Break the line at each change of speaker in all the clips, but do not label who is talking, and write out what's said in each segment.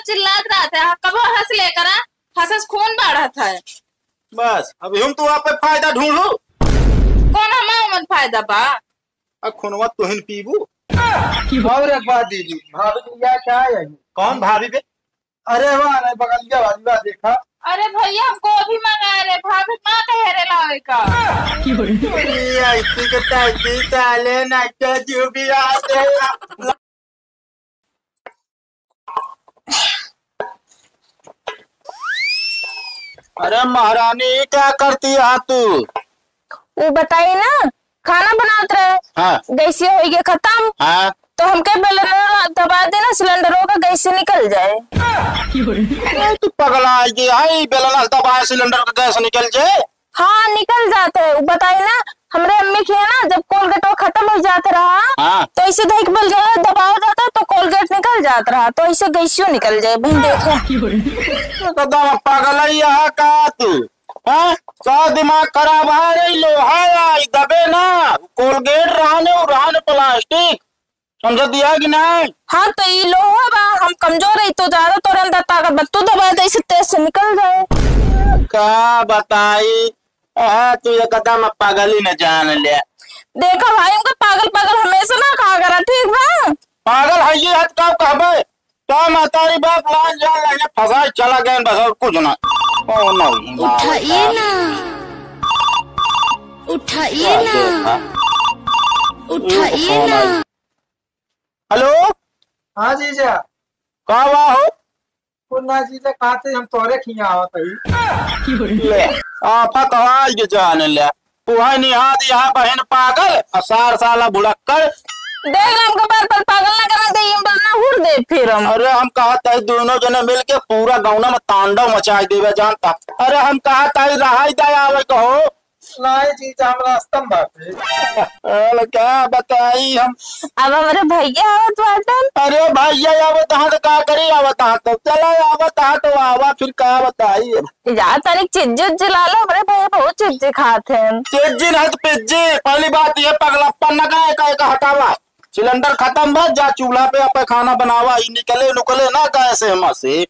चिल्लात रहा था, कब हंस लेकर हंस खून बढ़ा था।
बस अभी हम तो आप फायदा ढूंढू।
कौन हमारा मन फायदा बा?
खुनवा तुहिन पीबू।
और एक बात दीदी, भाभी जी क्या है?
कौन भाभी बे?
अरे वाह नहीं बगलिया वाली बात देखा।
अरे भैया हमको अभी मंगा रहे, भाभी माँ कह रहे लावे का।
ऐसी के तैसी साले नाचा जो भी आते अरे महारानी क्या करती है तू?
वो बताई ना, खाना बनाते रहे।
हाँ
गैस हो गया खत्म।
हाँ
तो हम क्या बेलन दबा देना, सिलेंडर होगा गैस से निकल जाए।
तू पगला है, बेलन दबा सिलेंडर का गैस निकल जाए।
हाँ निकल जाते है। बताई ना हमरे अम्मी की है ना, जब कोलगेट खत्म हो जाता रहा
हाँ।
तो ऐसे देख बल जाए दबाव जाता तो कोलगेट निकल जाता रहा, तो ऐसे गैसियो निकल जाए। बहन देखो
एकदम पागल है का तू? हाँ का दिमाग खराब है रे? लोहा दबे ना, कोलगेट रहने प्लास्टिक, समझ दिया कि नहीं?
हाँ तो ये लोहा बा, हम कमजोर है तो ज्यादा तोरे अंदर ताकत बत्तू दबाए तो ऐसे तेज से निकल जाए।
का बताई तू एकदम पागल ही न जान ले।
देखा भाई उनका पागल पागल हमेशा ना कहा करा, ठीक बा?
पागल है ये हद का कहबे तो मातारी बाप लान जान लगे फसाई चला गए बस और कुछ ना। ओ नो
उठाइए ना, उठाइए ना, उठाइए ना।
हेलो
हाँ जीजा,
का बा हो?
ना जीजा कहते हम तोरे खिया आवत है।
ले आपा कहा के जान ले पुहाई निहाद यहाँ बहन पागल असार साला भुलक्कड़।
देख हमको बार पर पागल ना करना दे, हम बलना हुर दे फिर हम।
अरे हम कहा था दोनों जने मिलके पूरा गाँव में तांडव मचाई देवे जानता। अरे हम कहा था रहा दया आवे कहो
नहीं जीजा हम रास्ता में बाटे।
अरे क्या बताई हम।
अब हमारे भैया आवत बाटन।
अरे भैया आवत हाँ तो का करी आवत हाँ तो चला आवत हाँ तो आवा फिर क्या बताई।
जा तनिक चिज्जी जिला लो, हमारे भैया बहुत चिज्जी खाते हैं।
चिज्जी नहीं तो पिज्जी। पहली बात ये पगलप्पन न का हटावा, सिलेंडर खत्म बस जा चूल्हा पे आप खाना बनावा, ही निकले नुकले ना कैसे हम से।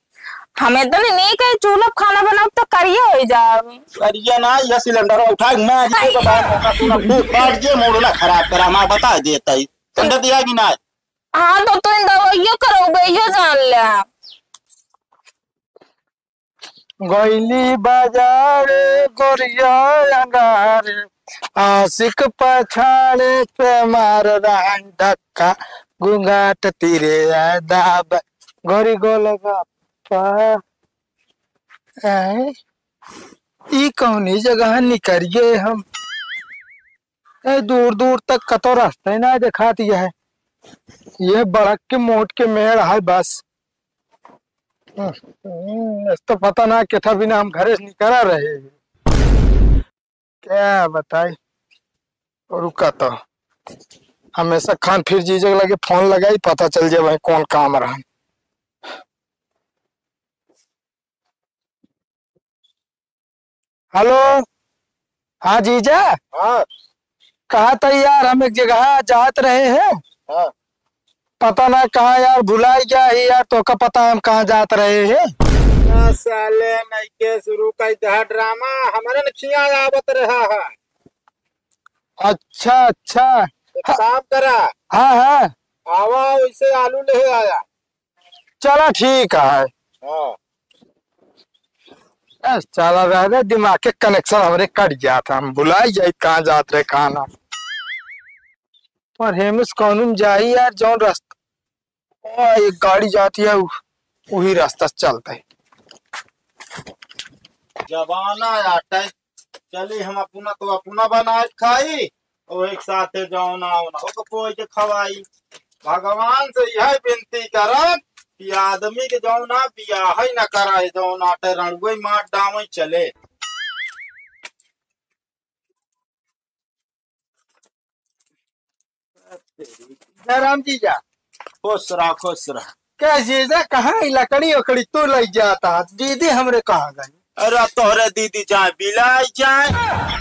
हमें तो नहीं कहे चूल्हा खाना बनाओ तो करिए हो जा।
करिए ना यह सिलेंडर उठा मैं तो बाहर जे मोड़ना खराब करा मैं बता देता ही समझ दिया कि ना।
हाँ तो तुम दवाइयो करोगे यो जान ले।
गोइली बाजार गोरिया अंगार, आशिक पछाड़े पे मार रहा धक्का, गुंगाट तीरे दाब गोरी गोलगा ई कौनी जगह निकलिए हम। दूर दूर तक कतो रास्ता ना दिखा दिया है, ये बड़क के मोट के मेड़ है बस। तो पता ना क्या था बिना हम घरे से निकला रहे क्या बताई। रुका तो हमेशा खान फिर जीजे लगे फोन लगाई पता चल जाए भाई कौन काम रहा। हेलो हाँ जीजा।
हाँ
कहा था यार हम एक जगह जात रहे हैं।
हाँ
पता ना कहा यार भुला गया है यार, तो का पता हम कहाँ जात रहे हैं।
साले नहीं के शुरू कर दे ड्रामा हमारे नखिया आवत रहा है।
अच्छा अच्छा
काम करा।
हाँ हाँ
आवा वैसे आलू ले आया।
चला ठीक है।
हाँ
चला रहा दिमाग के कनेक्शन हमारे कट गया था, हम भुला जाए कहाँ जात रहे कहाँ ना। और हेमस कौन जाई यार जौन रास्ता एक गाड़ी जाती है वही रास्ता चलता है।
जबाना आटा चली हम अपना तो अपना बनाए खाई और एक साथ जाओ ना हो कोई के खवाई। भगवान से यह विनती करब कि आदमी के जाओ ना बियाह ही न कराए जाओ नाटे रणगुई मार डावे चले।
राम जीजा
खुश रहा।
क्या जीजा कहाँ लकड़ी उकड़ी तू लग जाता दीदी हमरे कहाँ गई।
अरे तोहरे दीदी जाए बिलाई जाए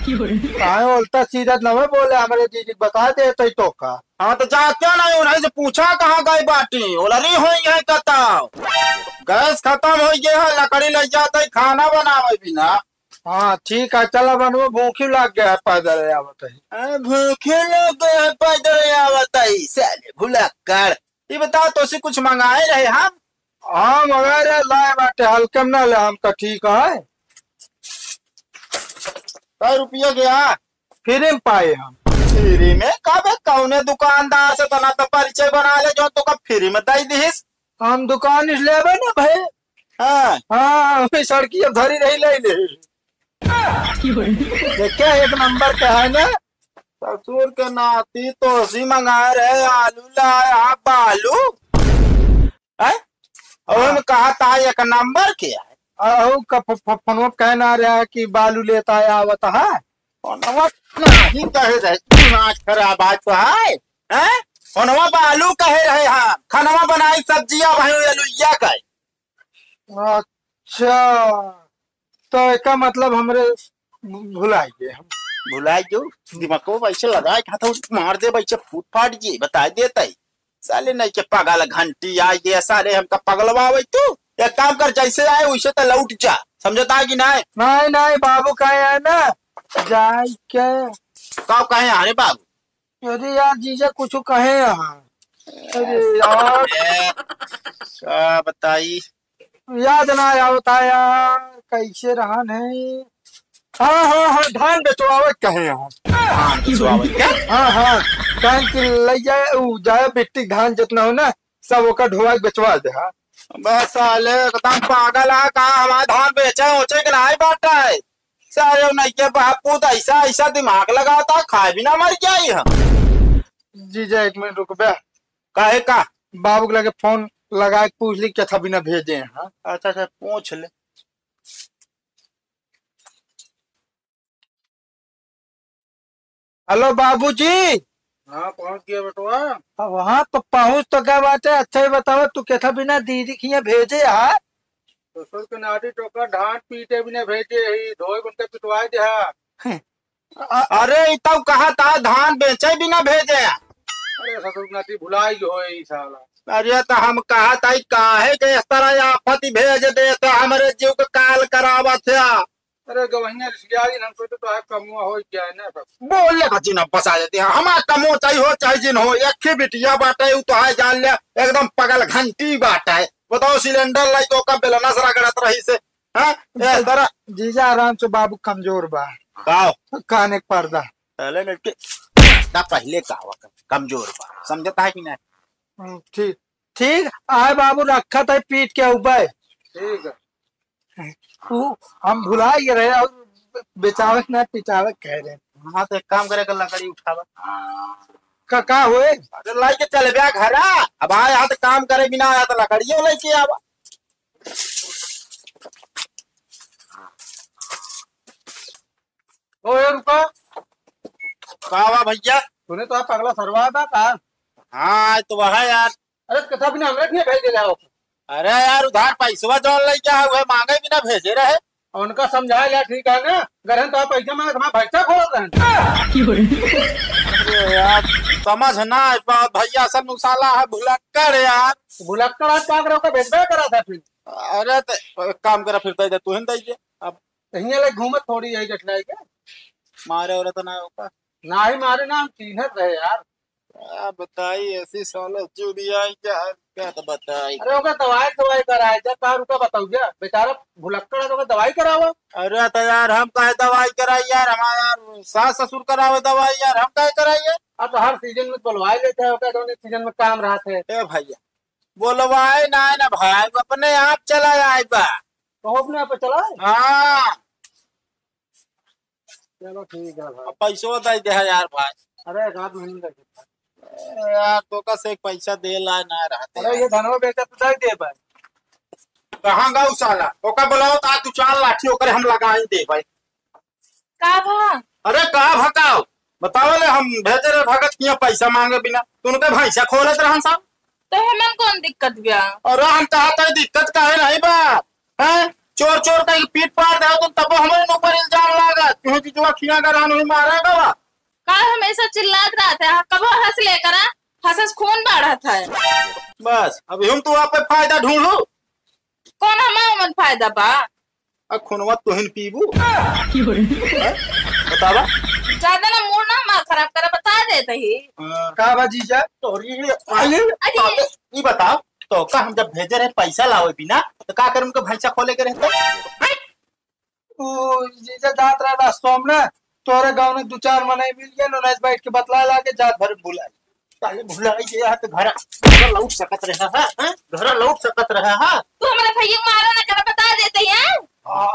कहाँ उल्टा सीधा नवे बोले हमारे दीदी बता देते तो का।
हाँ तो जाते नहीं उन्हें से पूछा कहाँ गए बाटी ओलरी हो कताओ गए खत्म हो गया है, लकड़ी लग जाता है, खाना बनावे बिना।
हाँ ठीक है, चला बनवा, भूखी लग गया है पैदल आवत है।
भूखे लोग पैदल आवत है साले भुलक्कड़। ये बताओ तो से कुछ मंगाए रहे हम?
हाँ मगर लाए बाटे, हल्के में ना ले हम, तो ठीक है।
100 रुपया गया
फ्री में पाए हम।
फ्री में? कब कौने दुकानदार से तना तो परिचय बना ले जो तो कब फ्री में दई दिस?
हम दुकान इस लेबे ना भाई।
हाँ
हाँ सड़की अब धरी नहीं ले देखिए, एक नंबर का है ना।
ससुर के नाती तो सी मंगा रहे, आलू लाए आप बालू है? और मैं कहा था एक नंबर क्या है?
फोनवा कहना रहा है कि बालू लेता है आवत है।
नहीं कहे रहे, दिमाग खराब बात तो है हैं? फोनवा बालू कहे रहे हाँ, खानवा बनाई सब्जियां भाई आलूया का।
अच्छा तो इसका मतलब हमरे भुलाइए हम।
भुलाई जो दिमाग को वैसे लगाए था तो मार दे वैसे फूट फाट जी बता देते साले नहीं के पागल घंटी आई दे साले हमका पगलवावे तू। एक काम कर, जैसे आए वैसे तो लौट जा, समझता है कि नहीं?
नहीं नहीं बाबू कहे है ना जाए क्या।
कब कहे अरे बाबू?
अरे यार जीजा कुछ कहे यहाँ। अरे यार
क्या बताई,
याद ना आवता यार, कैसे रहन है। हाँ हाँ हाँ धान बेचवावे कहे यहाँ।
क्या?
हाँ हाँ धान की ले जाए मिट्टी, धान जितना हो ना सब ओका ढोआ बेचवा दे। हाँ
बस साले एकदम पागल है, कहा हमारा धान बेचे उचे के नहीं बांटा है सारे नहीं के बापू तो ऐसा ऐसा दिमाग लगाता खाए बिना मर गया यहाँ।
जीजा एक मिनट रुक बे।
कहे का
बाबू के लगे फोन लगा के पूछ ली क्या था बिना भेजे। हाँ
अच्छा अच्छा पूछ ले।
हेलो बाबूजी।
हाँ पहुंच गया बेटवा।
वहाँ तो पहुँच तो क्या बात है, अच्छा ही बताओ तू क्या था बिना दीदी की भेजे। हाँ
ससुर के नाटी टोकर धान पीटे बिना भेजे ही धोए गुंटे पिटवाए दे। अरे तब कहा था धान बेचे बिना भेजे। अरे ससुर के नाटी भुलाई हो साला। अरे तो हम कहा था काहे के इस तरह आफत भेज दे तो हमारे जीव के काल करावा था। अरे गवहिया हम सोचे तो कमुआ हो गया है ना सब। बोल ले बच्ची ना बसा देते हैं हमारा कमो चाहे हो चाहे जिन हो, एक ही बिटिया बाटे तो है जान ले एकदम पगल घंटी बाटा है। बताओ सिलेंडर लाई तो कब बेलना सरा गड़त रही से। हाँ तरह
जीजा आराम से, बाबू कमजोर बा। कान एक पर्दा
पहले लड़के पहले कहा कमजोर बा, समझता है कि नहीं?
ठीक ठीक आए बाबू, रखा था पीट के ऊपर।
ठीक है
हम भुला ही रहे और बेचावे ना पिचावे कह रहे।
हाँ तो एक काम करे कर लकड़ी उठावा
का हुए।
अरे लाई के चल गया घर। अब आए यहाँ तो काम करे बिना आया तो लकड़ियों लेके आवा।
ओ रुको
कावा भैया
तूने तो पगला सरवा था कार।
हाँ तो वह यार।
अरे कथा बिना हमरे नहीं भेज दे रहा।
अरे यार उधार पैसा जो ले क्या हुआ मांगे बिना भेजे रहे।
उनका समझाया यार ठीक है ना, गरहन तो पैसा मांगे हमारा भैसा खोल
रहे यार समझ ना भैया सब मुसाला है भुलक्कड़ यार।
भुलक्कड़ आज क्या करो का भेजबे करा था फिर।
अरे तो एक काम करा फिर दे तू ही दे अब
कहीं अलग घूमत थोड़ी है जटलाई के
मारे और तो ना होगा
ना ही मारे ना हम चिन्हत रहे यार।
बताई ऐसी साले चूड़िया क्या तो बताई।
अरे ओका दवाई कराए जब कहा रुका बताऊ जा बेचारा भुलक्कड़ है तो दवाई करावा।
अरे तो यार हम कहे दवाई कराई यार, हमारा यार सास ससुर करावे दवाई यार हम कहे कराइए।
अब तो हर सीजन में बुलवाई लेते हैं, दोनों सीजन में काम रहते हैं।
ए भैया बोलवाए ना भाई अपने आप चला आए बा
तो अपने आप चला।
हाँ
चलो ठीक है
पैसो दे दे यार भाई।
अरे एक आध महीने का
यार तो का से पैसा दे ला ना रहते।
अरे ये धनवा बेचा तो दे दे भाई।
कहाँ गाँव साला ओका बोलाओ तो तू चाल लाठी ओकर हम लगा दे भाई।
का भा?
अरे कहा भकाओ बताओ ले हम भेजे रे भगत किया पैसा मांगे बिना तुम के भैंसा खोलत रहन साहब।
तो हमें कौन दिक्कत बिया?
अरे हम कहा तो दिक्कत काहे नहीं बा हैं? चोर चोर कहीं पीट पार दे तुम तब हमारे ऊपर इल्जाम लागत तुम जो खिया करा नहीं मारेगा बा।
का हमेशा चिल्लात रहा था, कब हंस लेकर हंस खून बढ़ा था।
बस अभी हम तो आप पे फायदा ढूंढू।
कौन हमारा मन फायदा बा?
खुनवा तुहिन पीबू बतावा।
ज्यादा ना मूड ना मार खराब करे, बता देते ही।
का बा जीजा?
अरे
ये बताओ तो का हम जब भेजे रहे पैसा लावे बिना तो का कर उनका भैंसा खोले के रहता?
ओ जीजा जात रहा रास्ता में ना, तोरे गांव में 2-4 मने मिल गए नो, नाइस बैठ के बतला लाके जात भर बुलाई।
साले भुलाई जे है तो घर लौट सकत रहा है, हैं? घर लौट सकत रहा है।
तू हमारे भैया को मारा ना करे, बता देते हैं।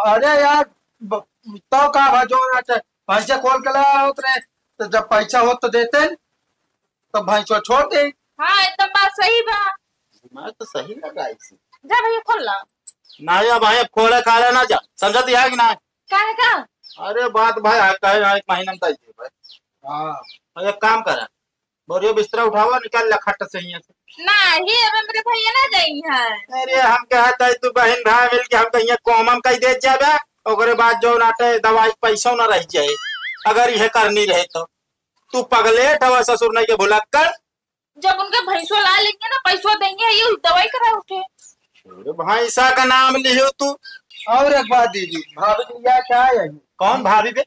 अरे यार तो का भाजो ना भैंसा खोल के लाया उतरे, तो जब पैसा हो तो देते तो भैंसा छोड़ दे।
हाँ एकदम बात सही बा।
मैं तो सही लगा इसे।
जा भैया खोल ला।
ना या भाई खोले काले ना जा, समझती है कि ना?
क्या है का?
अरे बात भाई कहे एक महीना में तय भाई।
हाँ
एक काम करा, बोरियो बिस्तरा उठावा निकाल ला खट से यहाँ से।
नहीं अब मेरे भैया ना जाई है।
अरे हम कहते तू बहन भाई मिल के हम कहीं कोमम कही दे जाबे, ओकरे बाद जो नाटे दवाई पैसा ना रह जाए अगर यह करनी रहे तो। तू पगलेट हवा ससुर नहीं के भुलक्कड़।
जब उनके भैंसो ला लेंगे ना पैसा देंगे, ये दवाई करा उठे।
भैंसा का नाम लियो तू।
और एक बात दीदी, भाभी लिया क्या है?
कौन भाभी बे?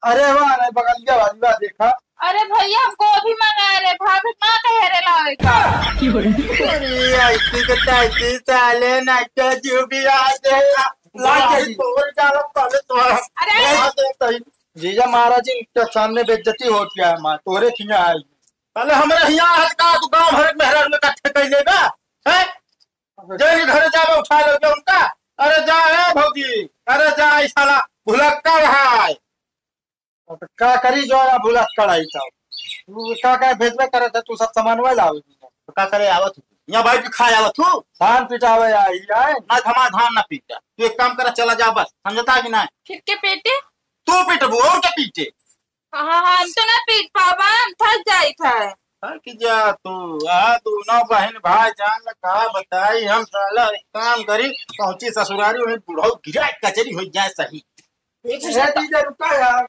अरे वाह नहीं बगलिया वाली बात देखा।
अरे भैया हमको अभी मंगा रहे, भाभी माँ कह रहे लावे का।
अरे ऐसी के तैसी साले नाटे जो भी आ जाए लाके तोड़ डालो पहले तो।
अरे
जीजा महाराज जी के सामने बेइज्जती हो गया है, मां तोरे खिया आई।
पहले हमारे यहाँ हाथ का तू गांव भर में मेहरार में इकट्ठे कर लेगा हैं? जैसे घर जावे उठा लोगे उनका। अरे जा है भौजी, अरे जा साला भुलक्कड़ है।
तो का करी जो ना भूला कड़ाई था, तू का का भेजबे करे था, तू सब सामान वाला आवे
तो का करे आवत यहाँ बैठ के खाए आवत हूँ।
धान पिटावे आई है
ना थमा धान ना पीटा। तू एक काम करा चला जा बस, समझता है कि ना?
फिर के पेटे।
तू पीटबू और क्या पीटे?
हाँ हम तो ना पीट पावा, हम थक जाई था।
कि जा तू तू ना बहन भाई जान लगा बताई हम साला एक काम करी पहुंची ससुरारी वही बुढ़ाऊ गिरा कचरी हो जाए सही।
जीजा रुका यार।